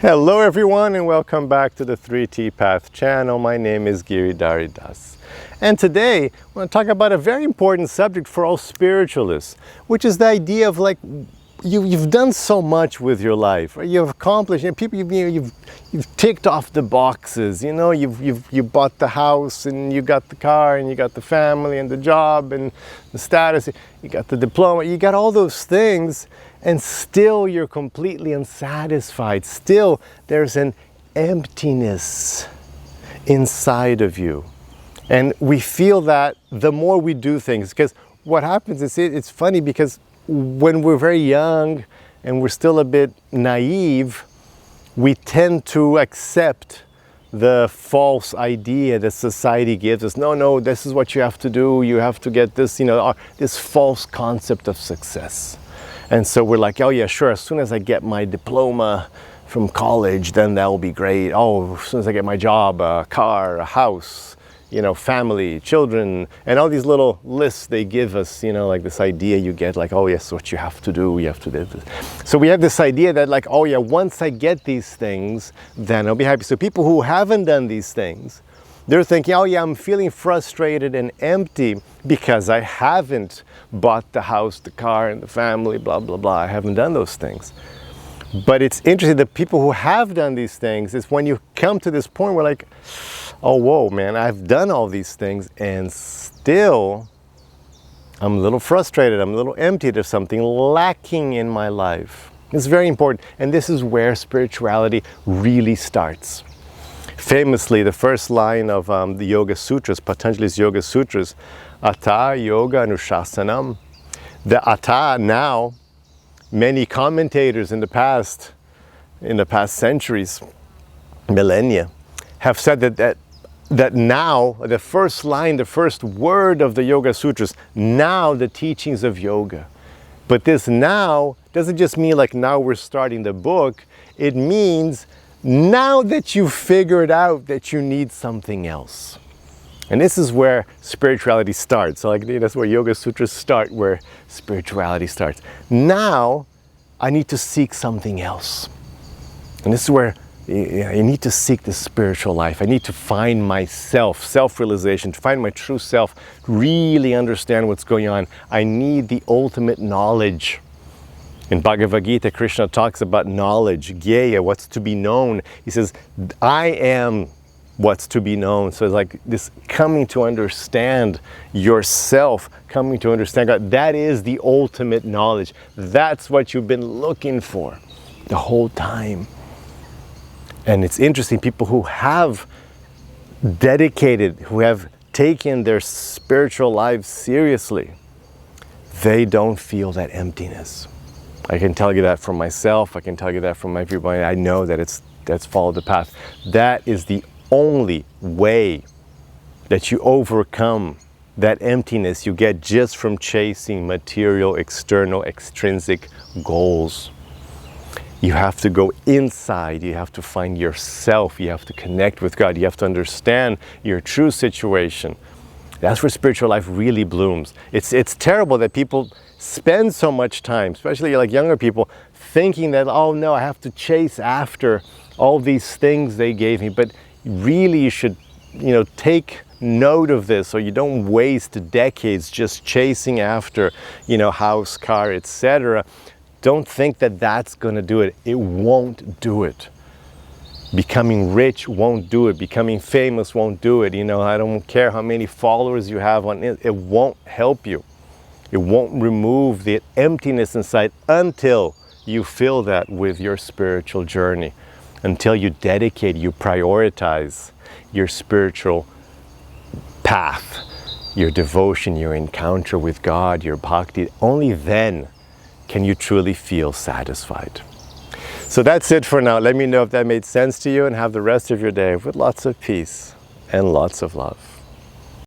Hello everyone and welcome back to the 3T Path channel. My name is Giridhari. And today I want to talk about a very important subject for all spiritualists, which is the idea of like you've done so much with your life, right? You've accomplished, you've ticked off the boxes, you bought the house and you got the car and you got the family and the job and the status, you got the diploma, you got all those things, and still you're completely unsatisfied. Still there's an emptiness inside of you. And we feel that the more we do things, because what happens is it's funny because when we're very young and we're still a bit naive, we tend to accept the false idea that society gives us. No, this is what you have to do. You have to get this, this false concept of success. And so we're like, oh yeah, sure, as soon as I get my diploma from college, then that will be great. Oh, as soon as I get my job, a car, a house, family, children, and all these little lists they give us, like this idea you get like, oh yes, what you have to do, you have to do this. So we have this idea that like, oh yeah, once I get these things, then I'll be happy. So people who haven't done these things, they're thinking, oh yeah, I'm feeling frustrated and empty because I haven't bought the house, the car, and the family, blah, blah, blah. I haven't done those things. But it's interesting, the people who have done these things, is when you come to this point where like, oh, whoa, man, I've done all these things and still I'm a little frustrated, I'm a little empty, there's something lacking in my life. It's very important. And this is where spirituality really starts. Famously, the first line of the Yoga Sutras, Patanjali's Yoga Sutras, Atha Yoga Anushasanam. The Atha now, many commentators in the past centuries, millennia, have said that now, the first line, the first word of the Yoga Sutras, now the teachings of yoga. But this now doesn't just mean like now we're starting the book. It means now that you've figured out that you need something else. And this is where spirituality starts. So like that's where Yoga Sutras start, where spirituality starts. Now I need to seek something else. And this is where I need to seek the spiritual life. I need to find myself, self-realization, to find my true self, really understand what's going on. I need the ultimate knowledge. In Bhagavad Gita, Krishna talks about knowledge, Gyeya, what's to be known. He says, I am what's to be known. So it's like this coming to understand yourself, coming to understand God. That is the ultimate knowledge. That's what you've been looking for the whole time. And it's interesting, people who have dedicated, who have taken their spiritual lives seriously, they don't feel that emptiness. I can tell you that from myself. I can tell you that from everybody. I know that that's followed the path. That is the only way that you overcome that emptiness you get just from chasing material, external, extrinsic goals. You have to go inside. You have to find yourself. You have to connect with God. You have to understand your true situation. That's where spiritual life really blooms. It's terrible that people spend so much time, especially like younger people, thinking that, oh no, I have to chase after all these things they gave me. But really you should, take note of this so you don't waste decades just chasing after, house, car, etc. Don't think that that's going to do it. It won't do it. Becoming rich won't do it. Becoming famous won't do it. I don't care how many followers you have on it. It won't help you. It won't remove the emptiness inside until you fill that with your spiritual journey. Until you dedicate, you prioritize your spiritual path, your devotion, your encounter with God, your bhakti. Only then can you truly feel satisfied. So that's it for now. Let me know if that made sense to you, and have the rest of your day with lots of peace and lots of love.